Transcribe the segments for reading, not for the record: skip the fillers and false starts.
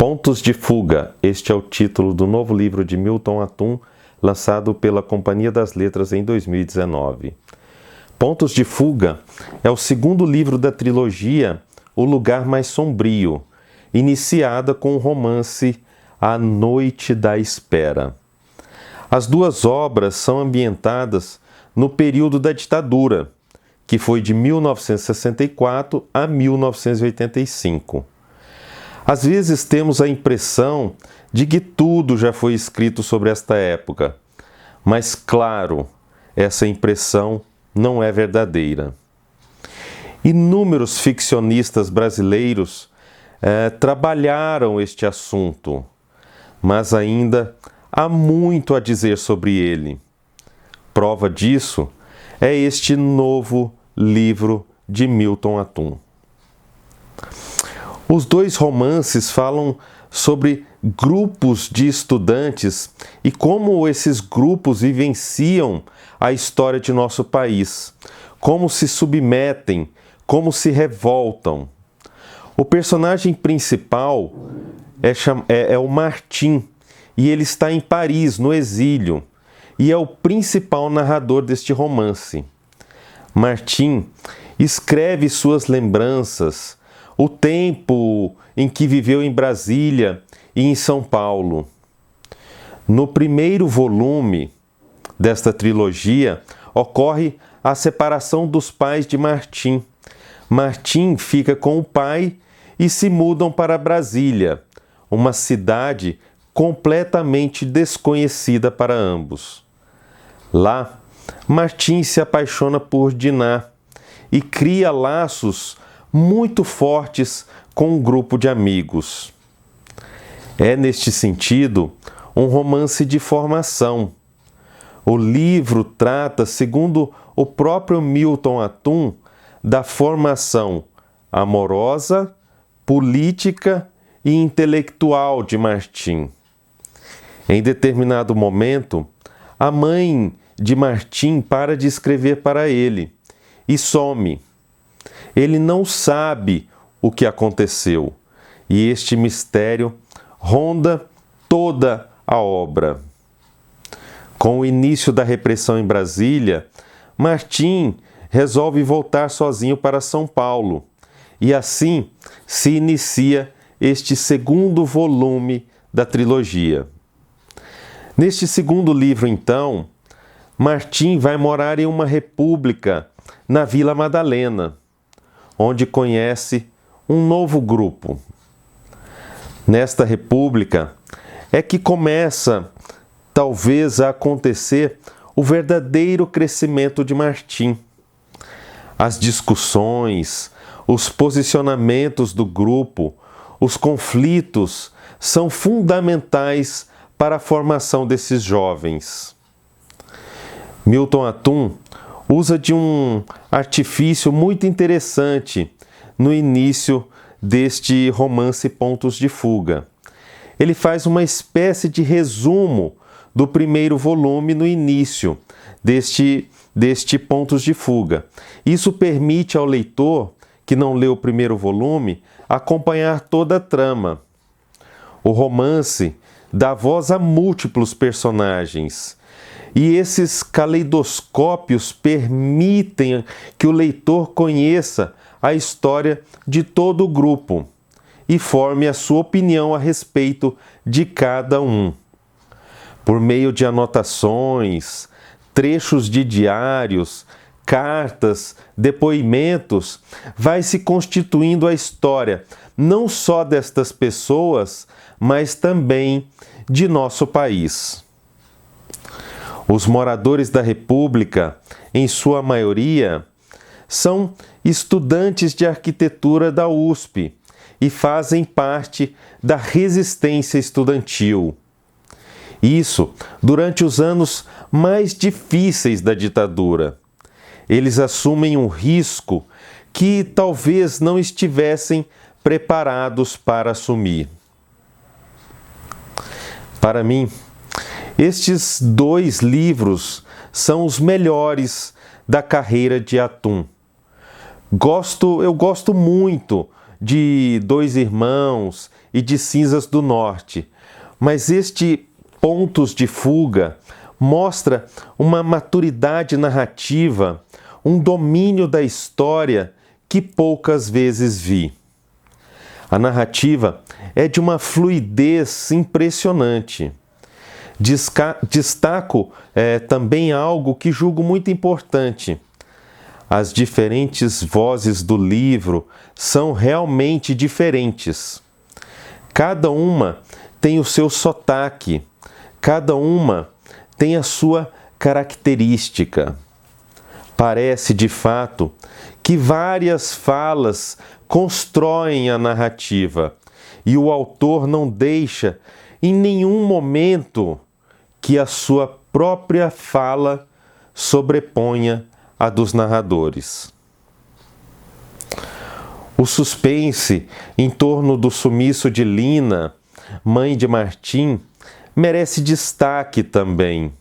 Pontos de Fuga, este é o título do novo livro de Milton Atum, lançado pela Companhia das Letras em 2019. Pontos de Fuga é o segundo livro da trilogia O Lugar Mais Sombrio, iniciada com o romance A Noite da Espera. As duas obras são ambientadas no período da ditadura, que foi de 1964 a 1985. Às vezes temos a impressão de que tudo já foi escrito sobre esta época, mas, claro, essa impressão não é verdadeira. Inúmeros ficcionistas brasileiros trabalharam este assunto, mas ainda há muito a dizer sobre ele. Prova disso é este novo livro de Milton Atum. Os dois romances falam sobre grupos de estudantes e como esses grupos vivenciam a história de nosso país, como se submetem, como se revoltam. O personagem principal é o Martim, e ele está em Paris, no exílio, e é o principal narrador deste romance. Martim escreve suas lembranças, o tempo em que viveu em Brasília e em São Paulo. No primeiro volume desta trilogia, ocorre a separação dos pais de Martim. Martim fica com o pai e se mudam para Brasília, uma cidade completamente desconhecida para ambos. Lá, Martim se apaixona por Diná e cria laços muito fortes com um grupo de amigos. É, neste sentido, um romance de formação. O livro trata, segundo o próprio Milton Atum, da formação amorosa, política e intelectual de Martim. Em determinado momento, a mãe de Martim para de escrever para ele e some. Ele não sabe o que aconteceu e este mistério ronda toda a obra. Com o início da repressão em Brasília, Martim resolve voltar sozinho para São Paulo e assim se inicia este segundo volume da trilogia. Neste segundo livro, então, Martim vai morar em uma república na Vila Madalena, onde conhece um novo grupo. Nesta república é que começa, talvez, a acontecer o verdadeiro crescimento de Martim. As discussões, os posicionamentos do grupo, os conflitos são fundamentais para a formação desses jovens. Milton Atum usa de um artifício muito interessante no início deste romance Pontos de Fuga. Ele faz uma espécie de resumo do primeiro volume no início deste Pontos de Fuga. Isso permite ao leitor, que não leu o primeiro volume, acompanhar toda a trama. O romance dá voz a múltiplos personagens, e esses caleidoscópios permitem que o leitor conheça a história de todo o grupo e forme a sua opinião a respeito de cada um. Por meio de anotações, trechos de diários, cartas, depoimentos, vai se constituindo a história não só destas pessoas, mas também de nosso país. Os moradores da República, em sua maioria, são estudantes de arquitetura da USP e fazem parte da resistência estudantil. Isso durante os anos mais difíceis da ditadura. Eles assumem um risco que talvez não estivessem preparados para assumir. Para mim, estes dois livros são os melhores da carreira de Atum. Eu gosto muito de Dois Irmãos e de Cinzas do Norte, mas este Pontos de Fuga mostra uma maturidade narrativa, um domínio da história que poucas vezes vi. A narrativa é de uma fluidez impressionante. Destaco também algo que julgo muito importante. As diferentes vozes do livro são realmente diferentes. Cada uma tem o seu sotaque, cada uma tem a sua característica. Parece, de fato, que várias falas constroem a narrativa e o autor não deixa em nenhum momento que a sua própria fala sobreponha a dos narradores. O suspense em torno do sumiço de Lina, mãe de Martim, merece destaque também.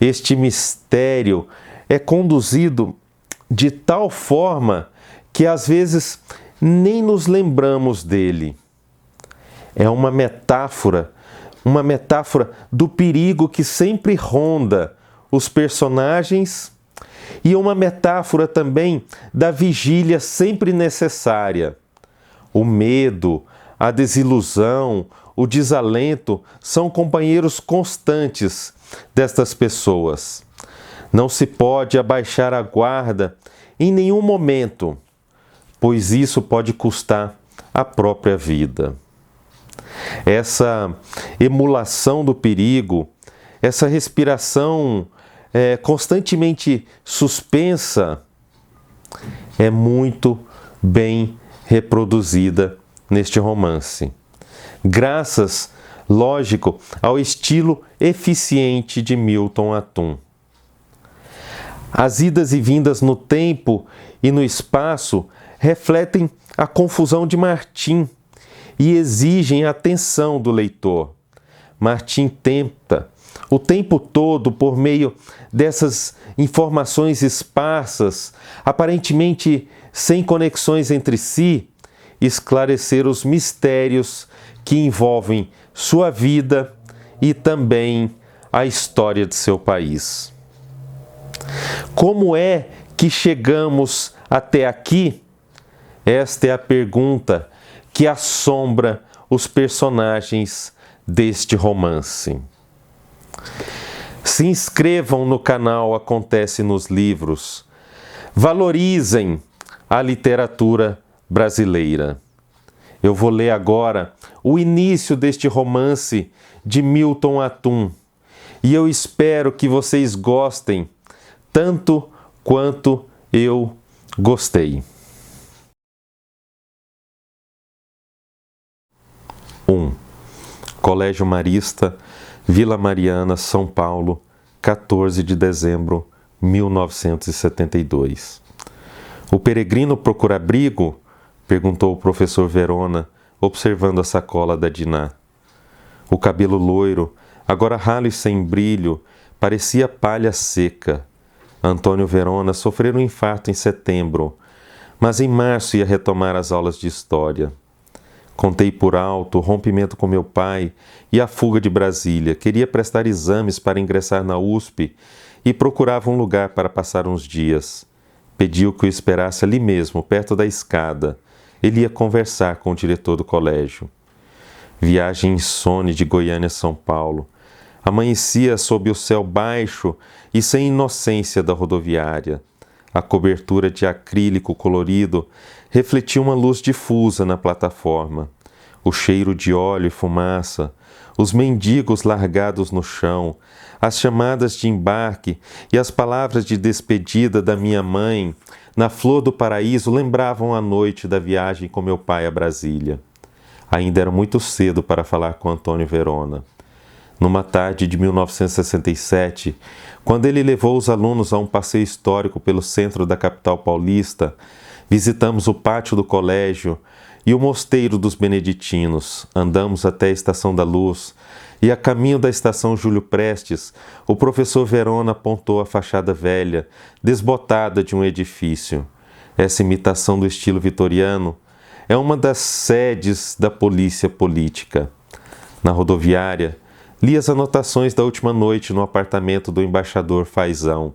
Este mistério é conduzido de tal forma que às vezes nem nos lembramos dele. É uma metáfora do perigo que sempre ronda os personagens e uma metáfora também da vigília sempre necessária. O medo, a desilusão, o desalento são companheiros constantes destas pessoas. Não se pode abaixar a guarda em nenhum momento, pois isso pode custar a própria vida. Essa emulação do perigo, essa respiração constantemente suspensa, é muito bem reproduzida neste romance. Graças, lógico, ao estilo eficiente de Milton Atum. As idas e vindas no tempo e no espaço refletem a confusão de Martim e exigem a atenção do leitor. Martim tenta, o tempo todo, por meio dessas informações esparsas, aparentemente sem conexões entre si, esclarecer os mistérios que envolvem sua vida e também a história de seu país. Como é que chegamos até aqui? Esta é a pergunta que assombra os personagens deste romance. Se inscrevam no canal Acontece nos Livros. Valorizem a literatura brasileira. Eu vou ler agora o início deste romance de Milton Atum e eu espero que vocês gostem tanto quanto eu gostei. 1. Colégio Marista, Vila Mariana, São Paulo, 14 de dezembro de 1972. O peregrino procura abrigo? Perguntou o professor Verona, observando a sacola da Diná. O cabelo loiro, agora ralo e sem brilho, parecia palha seca. Antônio Verona sofrera um infarto em setembro, mas em março ia retomar as aulas de história. Contei por alto o rompimento com meu pai e a fuga de Brasília. Queria prestar exames para ingressar na USP e procurava um lugar para passar uns dias. Pediu que o esperasse ali mesmo, perto da escada. Ele ia conversar com o diretor do colégio. Viagem insone de Goiânia a São Paulo. Amanhecia sob o céu baixo e sem inocência da rodoviária. A cobertura de acrílico colorido refletia uma luz difusa na plataforma. O cheiro de óleo e fumaça, os mendigos largados no chão, as chamadas de embarque e as palavras de despedida da minha mãe, na flor do paraíso, lembravam a noite da viagem com meu pai a Brasília. Ainda era muito cedo para falar com Antônio Verona. Numa tarde de 1967, quando ele levou os alunos a um passeio histórico pelo centro da capital paulista, visitamos o pátio do colégio e o mosteiro dos beneditinos. Andamos até a Estação da Luz e, a caminho da Estação Júlio Prestes, o professor Verona apontou a fachada velha, desbotada de um edifício. Essa imitação do estilo vitoriano é uma das sedes da polícia política. Na rodoviária, li as anotações da última noite no apartamento do embaixador Faisão.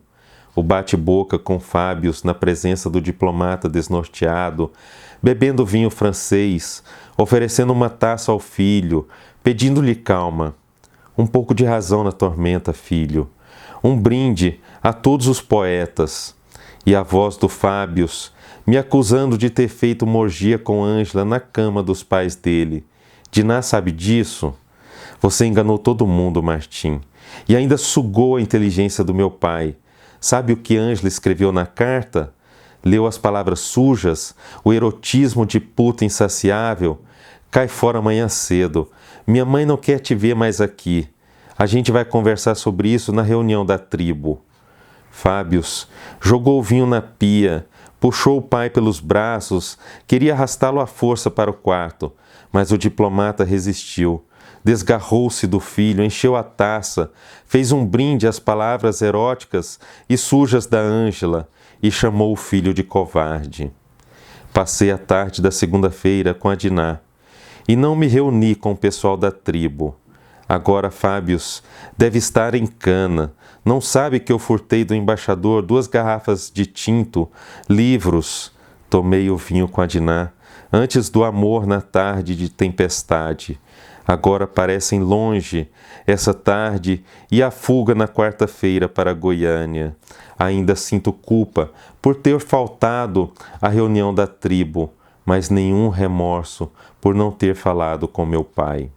O bate-boca com Fábios na presença do diplomata desnorteado, bebendo vinho francês, oferecendo uma taça ao filho, pedindo-lhe calma. Um pouco de razão na tormenta, filho. Um brinde a todos os poetas. E a voz do Fábios, me acusando de ter feito uma orgia com Ângela na cama dos pais dele. Diná sabe disso? Você enganou todo mundo, Martim, e ainda sugou a inteligência do meu pai. Sabe o que Ângela escreveu na carta? Leu as palavras sujas, o erotismo de puta insaciável? Cai fora amanhã cedo. Minha mãe não quer te ver mais aqui. A gente vai conversar sobre isso na reunião da tribo. Fábios jogou o vinho na pia, puxou o pai pelos braços, queria arrastá-lo à força para o quarto, mas o diplomata resistiu. Desgarrou-se do filho, encheu a taça, fez um brinde às palavras eróticas e sujas da Ângela e chamou o filho de covarde. Passei a tarde da segunda-feira com a Diná e não me reuni com o pessoal da tribo. Agora Fábios deve estar em cana. Não sabe que eu furtei do embaixador 2 garrafas de tinto, livros. Tomei o vinho com a Diná antes do amor na tarde de tempestade. Agora parecem longe essa tarde e a fuga na quarta-feira para Goiânia. Ainda sinto culpa por ter faltado à reunião da tribo, mas nenhum remorso por não ter falado com meu pai.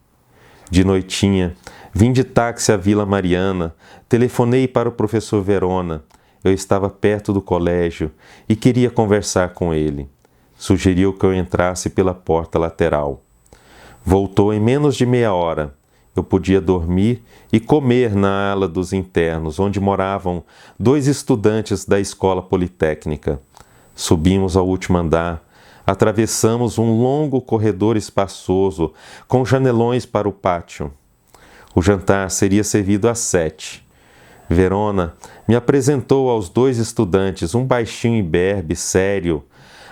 De noitinha, vim de táxi à Vila Mariana, telefonei para o professor Verona. Eu estava perto do colégio e queria conversar com ele. Sugeriu que eu entrasse pela porta lateral. Voltou em menos de meia hora. Eu podia dormir e comer na ala dos internos, onde moravam 2 estudantes da escola politécnica. Subimos ao último andar, atravessamos um longo corredor espaçoso, com janelões para o pátio. O jantar seria servido às 7. Verona me apresentou aos 2 estudantes, um baixinho imberbe, sério,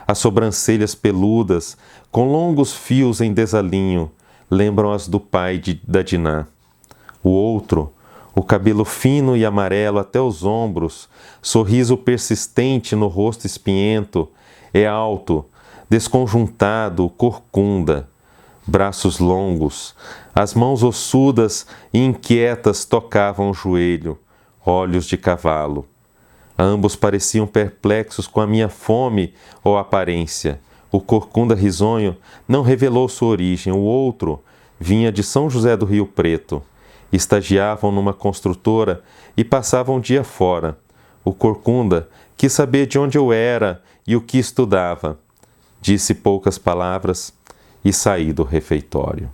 as sobrancelhas peludas, com longos fios em desalinho, lembram as do pai da Diná. O outro, o cabelo fino e amarelo até os ombros, sorriso persistente no rosto espinhento, é alto, desconjuntado, corcunda, braços longos, as mãos ossudas e inquietas tocavam o joelho, olhos de cavalo. Ambos pareciam perplexos com a minha fome ou aparência. O corcunda risonho não revelou sua origem. O outro vinha de São José do Rio Preto. Estagiavam numa construtora e passavam um dia fora. O corcunda quis saber de onde eu era e o que estudava. Disse poucas palavras e saí do refeitório.